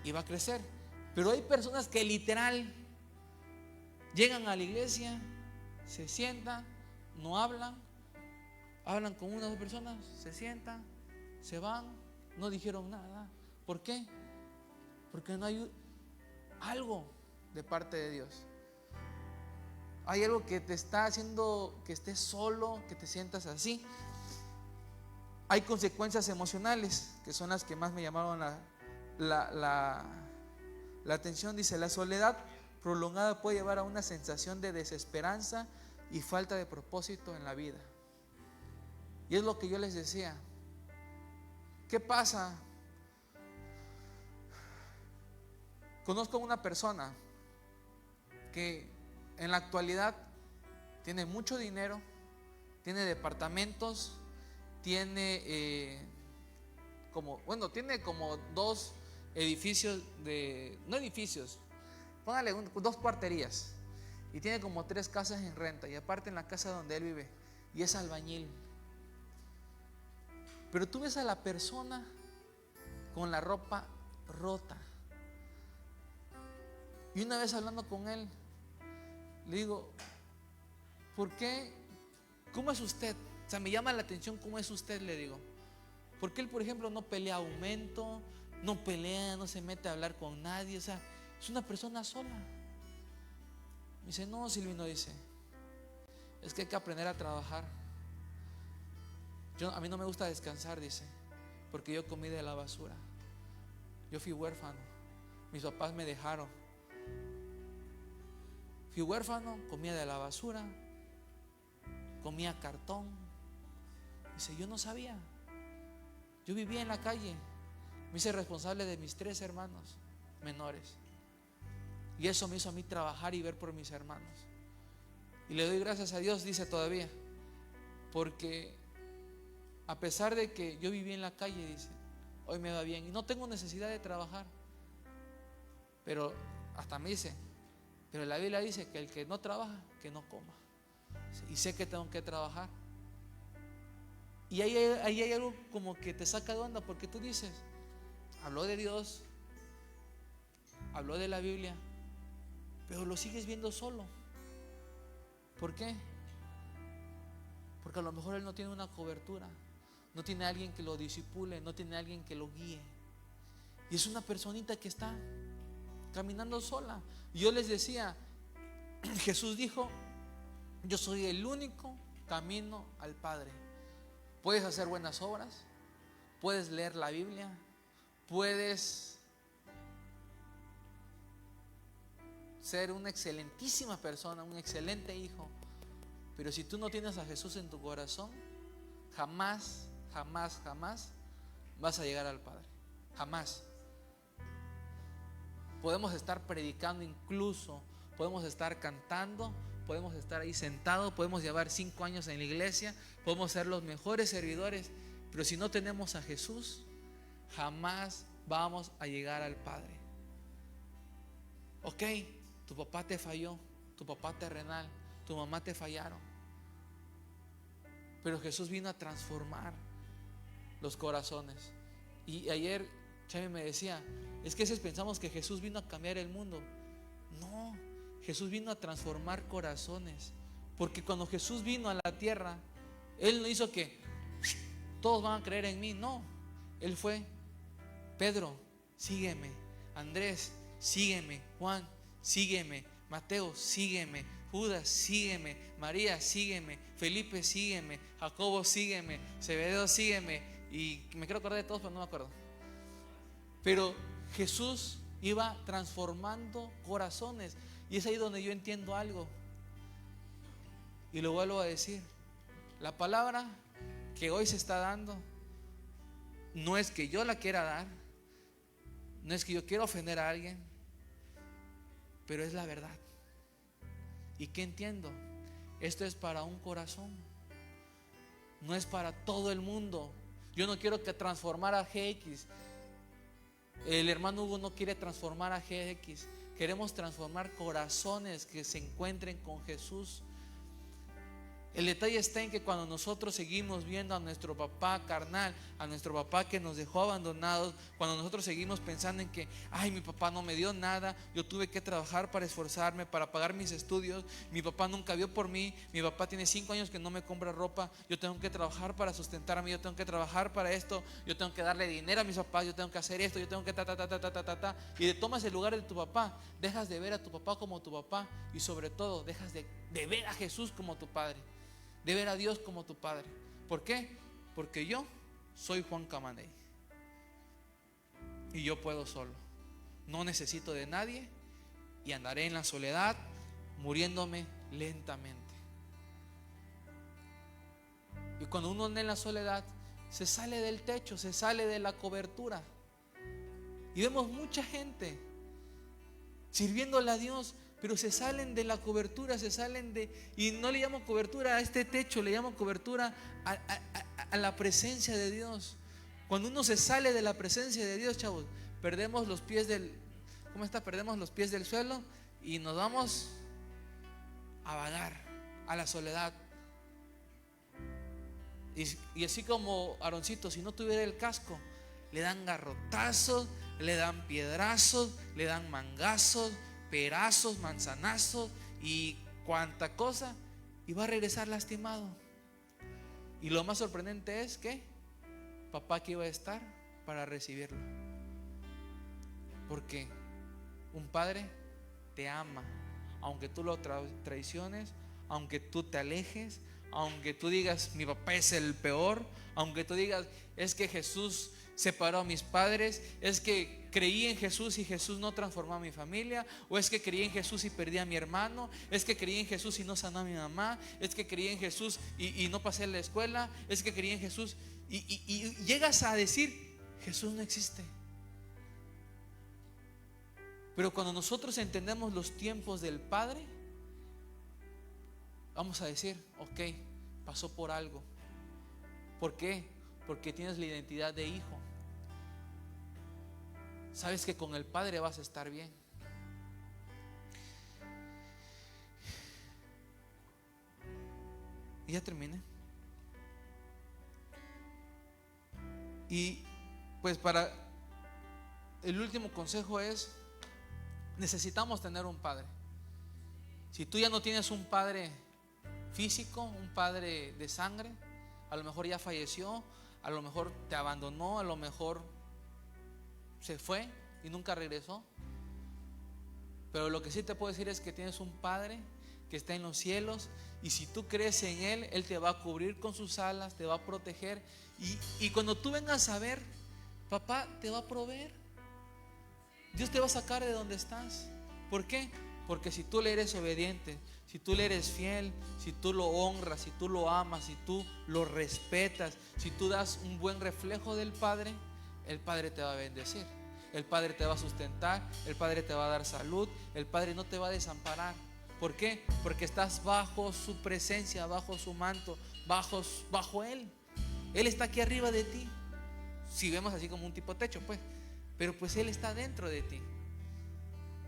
y va a crecer. Pero hay personas que literal llegan a la iglesia, se sientan, no hablan con una o dos personas, se sientan, se van, no dijeron nada. ¿Por qué? Porque no hay algo de parte de Dios. Hay algo que te está haciendo que estés solo, que te sientas así. Hay consecuencias emocionales, que son las que más me llamaron la atención. Dice, la soledad prolongada puede llevar a una sensación de desesperanza y falta de propósito en la vida. Y es lo que yo les decía. ¿Qué pasa? Conozco a una persona que en la actualidad tiene mucho dinero, tiene departamentos, tiene tiene como 2 edificios no edificios, póngale 2 cuarterías, y tiene como 3 casas en renta, y aparte en la casa donde él vive, y es albañil. Pero tú ves a la persona con la ropa rota. Y una vez hablando con él, le digo, ¿por qué? ¿Cómo es usted? O sea, me llama la atención cómo es usted, le digo. Porque él, por ejemplo, no pelea aumento, no pelea, no se mete a hablar con nadie. O sea, es una persona sola. Me dice, no, Silvino, dice, es que hay que aprender a trabajar. A mí no me gusta descansar, dice, porque yo comí de la basura. Yo fui huérfano, mis papás me dejaron. Fui huérfano, comía de la basura, comía cartón. Dice, yo no sabía. Yo vivía en la calle. Me hice responsable de mis 3 hermanos menores. Y eso me hizo a mí trabajar y ver por mis hermanos. Y le doy gracias a Dios, dice todavía, porque a pesar de que yo viví en la calle, dice, hoy me va bien y no tengo necesidad de trabajar. Pero hasta me dice, pero la Biblia dice que el que no trabaja, que no coma. Y sé que tengo que trabajar. Y ahí hay algo como que te saca de onda, porque tú dices, habló de Dios, habló de la Biblia, pero lo sigues viendo solo. ¿Por qué? Porque a lo mejor él no tiene una cobertura, no tiene alguien que lo disipule, no tiene alguien que lo guíe. Y es una personita que está caminando sola. Y yo les decía, Jesús dijo: yo soy el único camino al Padre. Puedes hacer buenas obras, puedes leer la Biblia, puedes ser una excelentísima persona, un excelente hijo, pero si tú no tienes a Jesús en tu corazón, jamás, jamás, jamás vas a llegar al Padre. Jamás. Podemos estar predicando, incluso podemos estar cantando, podemos estar ahí sentados, podemos llevar 5 años en la iglesia, podemos ser los mejores servidores, pero si no tenemos a Jesús, jamás vamos a llegar al Padre. Ok, tu papá te falló, tu papá terrenal, tu mamá te fallaron, pero Jesús vino a transformar los corazones. Y ayer Chami me decía: es que a veces pensamos que Jesús vino a cambiar el mundo. No, Jesús vino a transformar corazones. Porque cuando Jesús vino a la tierra, Él no hizo que todos van a creer en mí. No, Él fue: Pedro, sígueme. Andrés, sígueme. Juan, sígueme. Mateo, sígueme. Judas, sígueme. María, sígueme. Felipe, sígueme. Jacobo, sígueme. Zebedeo, sígueme. Y me quiero acordar de todos, pero no me acuerdo. Pero Jesús iba transformando corazones. Y es ahí donde yo entiendo algo. Y lo vuelvo a decir: la palabra que hoy se está dando no es que yo la quiera dar, no es que yo quiera ofender a alguien, pero es la verdad. ¿Y qué entiendo? Esto es para un corazón, no es para todo el mundo. Yo no quiero que transformar a GX. El hermano Hugo no quiere transformar a GX. Queremos transformar corazones que se encuentren con Jesús. El detalle está en que cuando nosotros seguimos viendo a nuestro papá carnal, a nuestro papá que nos dejó abandonados, cuando nosotros seguimos pensando en que: ay, mi papá no me dio nada, yo tuve que trabajar para esforzarme, para pagar mis estudios, mi papá nunca vio por mí, mi papá tiene 5 años que no me compra ropa, yo tengo que trabajar para sustentarme, yo tengo que trabajar para esto, yo tengo que darle dinero a mis papás, yo tengo que hacer esto, yo tengo que y tomas el lugar de tu papá, dejas de ver a tu papá como tu papá, y sobre todo dejas de ver a Jesús como tu Padre, de ver a Dios como tu Padre. ¿Por qué? Porque yo soy Juan Camaney y yo puedo solo, no necesito de nadie y andaré en la soledad muriéndome lentamente. Y cuando uno anda en la soledad, se sale del techo, se sale de la cobertura, y vemos mucha gente sirviéndole a Dios, pero se salen de la cobertura, se salen de... Y no le llamo cobertura a este techo, le llamo cobertura a la presencia de Dios. Cuando uno se sale de la presencia de Dios, chavos, perdemos los pies del... ¿Cómo está? Perdemos los pies del suelo y nos vamos a vagar, a la soledad. Y así como Aaroncito, si no tuviera el casco, le dan garrotazos, le dan piedrazos, le dan mangazos, perazos, manzanazos y cuanta cosa, y va a regresar lastimado. Y lo más sorprendente es que papá aquí iba a estar para recibirlo, porque un padre te ama, aunque tú lo traiciones, aunque tú te alejes, aunque tú digas: mi papá es el peor, aunque tú digas: es que Jesús separó a mis padres, es que creí en Jesús y Jesús no transformó a mi familia, o es que creí en Jesús y perdí a mi hermano, es que creí en Jesús y no sanó a mi mamá, es que creí en Jesús y no pasé en la escuela, es que creí en Jesús y llegas a decir: Jesús no existe. Pero cuando nosotros entendemos los tiempos del Padre, vamos a decir: ok, pasó por algo. ¿Por qué? Porque tienes la identidad de hijo. Sabes que con el Padre vas a estar bien. Y ya terminé. Y pues para el último consejo es: necesitamos tener un padre. Si tú ya no tienes un padre físico, un padre de sangre, a lo mejor ya falleció, a lo mejor te abandonó, a lo mejor se fue y nunca regresó. Pero lo que sí te puedo decir es que tienes un Padre que está en los cielos, y si tú crees en Él, Él te va a cubrir con sus alas, te va a proteger, y cuando tú vengas a ver, papá te va a proveer. Dios te va a sacar de donde estás. ¿Por qué? Porque si tú le eres obediente, si tú le eres fiel, si tú lo honras, si tú lo amas, si tú lo respetas, si tú das un buen reflejo del Padre, el Padre te va a bendecir, el Padre te va a sustentar, el Padre te va a dar salud, el Padre no te va a desamparar. ¿Por qué? Porque estás bajo su presencia, bajo su manto, bajo Él. Él está aquí arriba de ti. Si vemos así como un tipo techo, pues, pero pues Él está dentro de ti.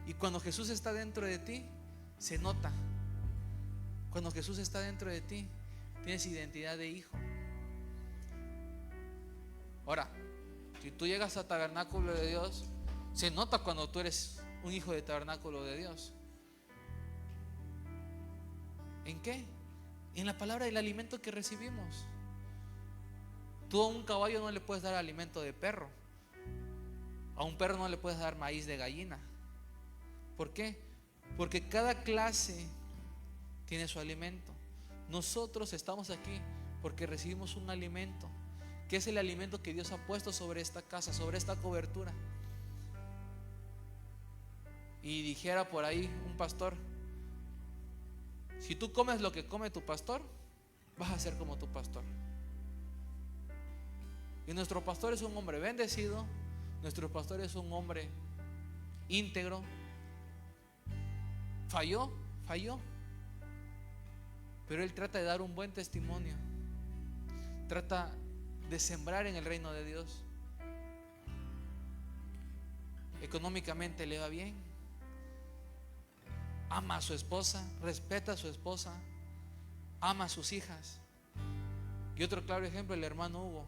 Y cuando Jesús está dentro de ti, se nota. Cuando Jesús está dentro de ti, tienes identidad de hijo. Ahora, si tú llegas a tabernáculo de Dios, se nota cuando tú eres un hijo de tabernáculo de Dios. ¿En qué? En la palabra del alimento que recibimos. Tú a un caballo no le puedes dar alimento de perro. A un perro no le puedes dar maíz de gallina. ¿Por qué? Porque cada clase tiene su alimento. Nosotros estamos aquí porque recibimos un alimento, que es el alimento que Dios ha puesto sobre esta casa, sobre esta cobertura. Y dijera por ahí un pastor: si tú comes lo que come tu pastor, vas a ser como tu pastor. Y nuestro pastor es un hombre bendecido, nuestro pastor es un hombre íntegro. Falló, pero él trata de dar un buen testimonio, trata de sembrar en el reino de Dios. Económicamente le va bien, ama a su esposa, respeta a su esposa, ama a sus hijas. Y otro claro ejemplo, el hermano Hugo.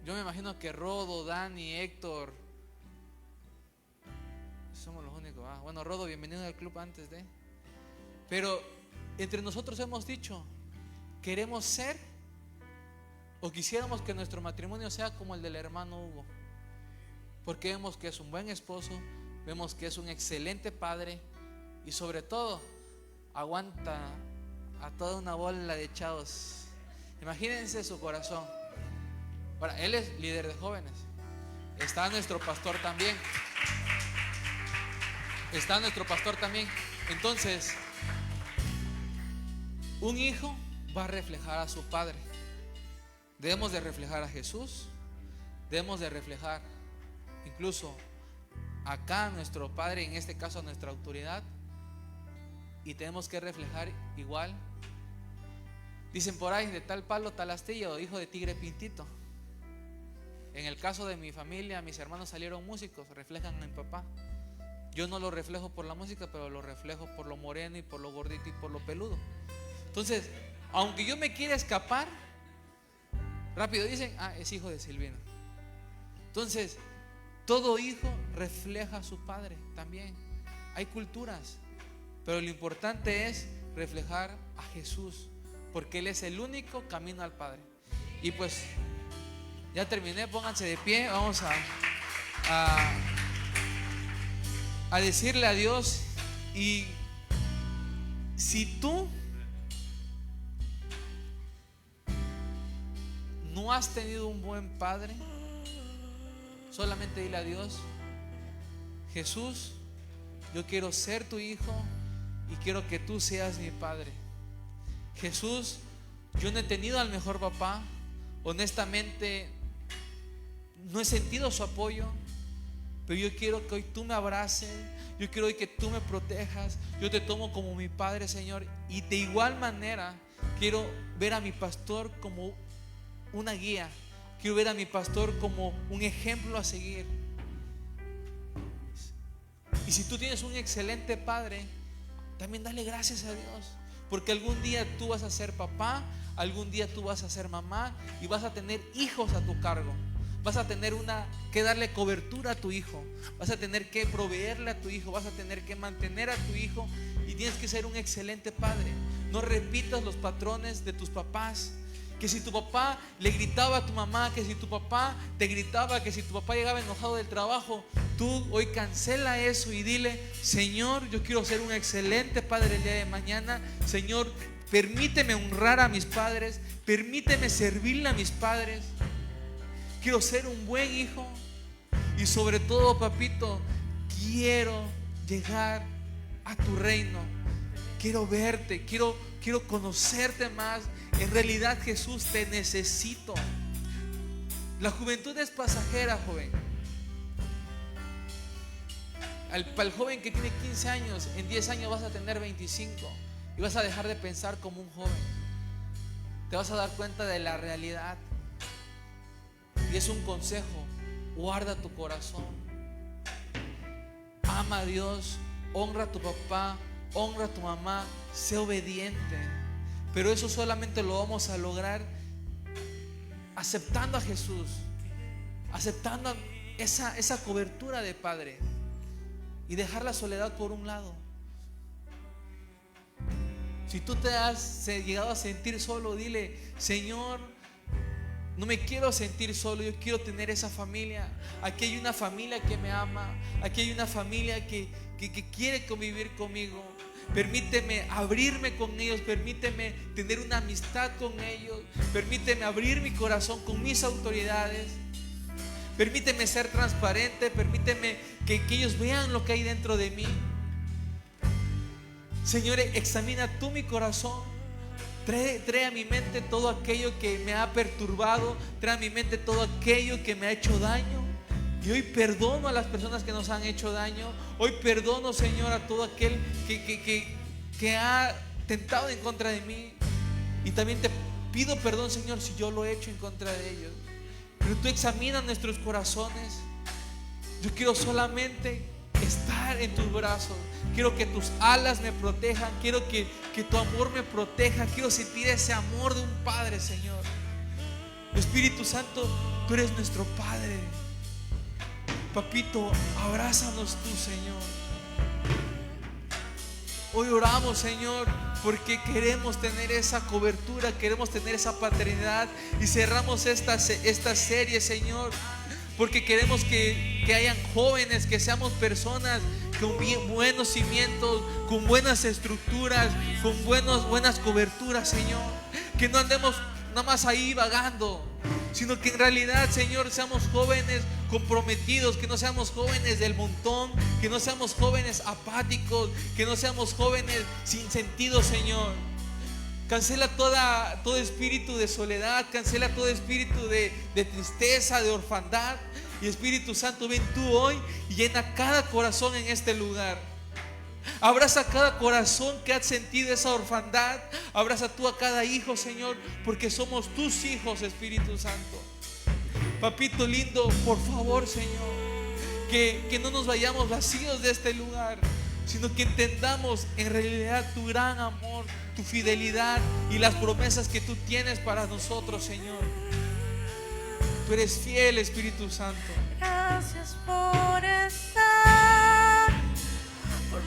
Yo me imagino que Rodo, Dani, Héctor, somos los únicos. Bueno, Rodo, bienvenido al club antes de. Pero entre nosotros hemos dicho, queremos ser, o quisiéramos que nuestro matrimonio sea como el del hermano Hugo, porque vemos que es un buen esposo, vemos que es un excelente padre, y sobre todo aguanta a toda una bola de chavos. Imagínense su corazón. Ahora, él es líder de jóvenes. Está nuestro pastor también. Entonces, un hijo va a reflejar a su padre. Debemos de reflejar a Jesús. Debemos de reflejar incluso acá a nuestro padre, en este caso a nuestra autoridad. Y tenemos que reflejar igual. Dicen por ahí, de tal palo tal astilla, o hijo de tigre pintito. En el caso de mi familia, mis hermanos salieron músicos, reflejan a mi papá. Yo no lo reflejo por la música, pero lo reflejo por lo moreno y por lo gordito y por lo peludo. Entonces, aunque yo me quiera escapar, rápido dicen, es hijo de Silvino. Entonces, todo hijo refleja a su padre también. Hay culturas, pero lo importante es reflejar a Jesús, porque Él es el único camino al Padre. Y pues ya terminé, pónganse de pie, vamos a decirle a Dios. Y si tú no has tenido un buen padre, solamente dile a Dios: Jesús, yo quiero ser tu hijo y quiero que tú seas mi padre. Jesús, yo no he tenido al mejor papá, honestamente no he sentido su apoyo, pero yo quiero que hoy tú me abraces, yo quiero hoy que tú me protejas. Yo te tomo como mi padre, Señor, y de igual manera quiero ver a mi pastor como una guía, quiero ver a mi pastor como un ejemplo a seguir. Y si tú tienes un excelente padre, también dale gracias a Dios, porque algún día tú vas a ser papá, algún día tú vas a ser mamá y vas a tener hijos a tu cargo. Vas a tener que darle cobertura a tu hijo, vas a tener que proveerle a tu hijo, vas a tener que mantener a tu hijo, y tienes que ser un excelente padre. no repitas los patrones de tus papás. Que si tu papá le gritaba a tu mamá, que si tu papá te gritaba, que si tu papá llegaba enojado del trabajo, tú hoy cancela eso y dile: Señor, yo quiero ser un excelente padre el día de mañana. Señor, permíteme honrar a mis padres, permíteme servirle a mis padres. Quiero ser un buen hijo. Y sobre todo, papito, quiero llegar a tu reino. Quiero verte, quiero conocerte más. En realidad, Jesús, te necesito. La juventud es pasajera, joven. Para el joven que tiene 15 años, en 10 años vas a tener 25 y vas a dejar de pensar como un joven. Te vas a dar cuenta de la realidad. Y es un consejo: guarda tu corazón, ama a Dios, honra a tu papá, honra a tu mamá, sé obediente. Pero eso solamente lo vamos a lograr aceptando a Jesús, aceptando esa cobertura de Padre, y dejar la soledad por un lado. Si tú te has llegado a sentir solo, dile: Señor, no me quiero sentir solo, yo quiero tener esa familia. Aquí hay una familia que me ama, aquí hay una familia que quiere convivir conmigo. Permíteme abrirme con ellos, permíteme tener una amistad con ellos, permíteme abrir mi corazón con mis autoridades, permíteme ser transparente, permíteme que ellos vean lo que hay dentro de mí. Señor, examina tú mi corazón, trae a mi mente todo aquello que me ha perturbado, trae a mi mente todo aquello que me ha hecho daño. Y hoy perdono a las personas que nos han hecho daño. Hoy perdono, Señor, a todo aquel que ha tentado en contra de mí. Y también te pido perdón, Señor, si yo lo he hecho en contra de ellos. Pero tú examinas nuestros corazones. Yo quiero solamente estar en tus brazos. Quiero que tus alas me protejan. Quiero que tu amor me proteja. Quiero sentir ese amor de un Padre, Señor. Espíritu Santo, tú eres nuestro Padre. Papito, abrázanos tú, Señor. Hoy oramos, Señor, porque queremos tener esa cobertura, queremos tener esa paternidad. Y cerramos esta serie, Señor, porque queremos que hayan jóvenes, que seamos personas con buenos cimientos, con buenas estructuras, con buenas coberturas, Señor. Que no andemos nada más ahí vagando, sino que en realidad, Señor, seamos jóvenes comprometidos, que no seamos jóvenes del montón, que no seamos jóvenes apáticos, que no seamos jóvenes sin sentido, Señor. Cancela todo espíritu de soledad, cancela todo espíritu de tristeza, de orfandad. Y Espíritu Santo, ven tú hoy y llena cada corazón en este lugar. Abraza cada corazón que ha sentido esa orfandad. Abraza tú a cada hijo, Señor, porque somos tus hijos, Espíritu Santo. Papito lindo, por favor, Señor, que no nos vayamos vacíos de este lugar, sino que entendamos en realidad tu gran amor, tu fidelidad y las promesas que tú tienes para nosotros, Señor. Tú eres fiel, Espíritu Santo. Gracias por estar, por